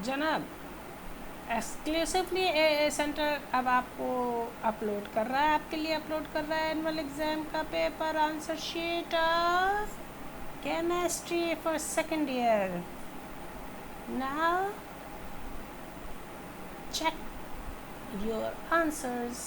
जनाब, एक्सक्लूसिवली ए सेंटर अब आपको अपलोड कर रहा है, आपके लिए अपलोड कर रहा है एनुअल एग्ज़ाम का paper answer sheet of chemistry for second year. Now check your answers.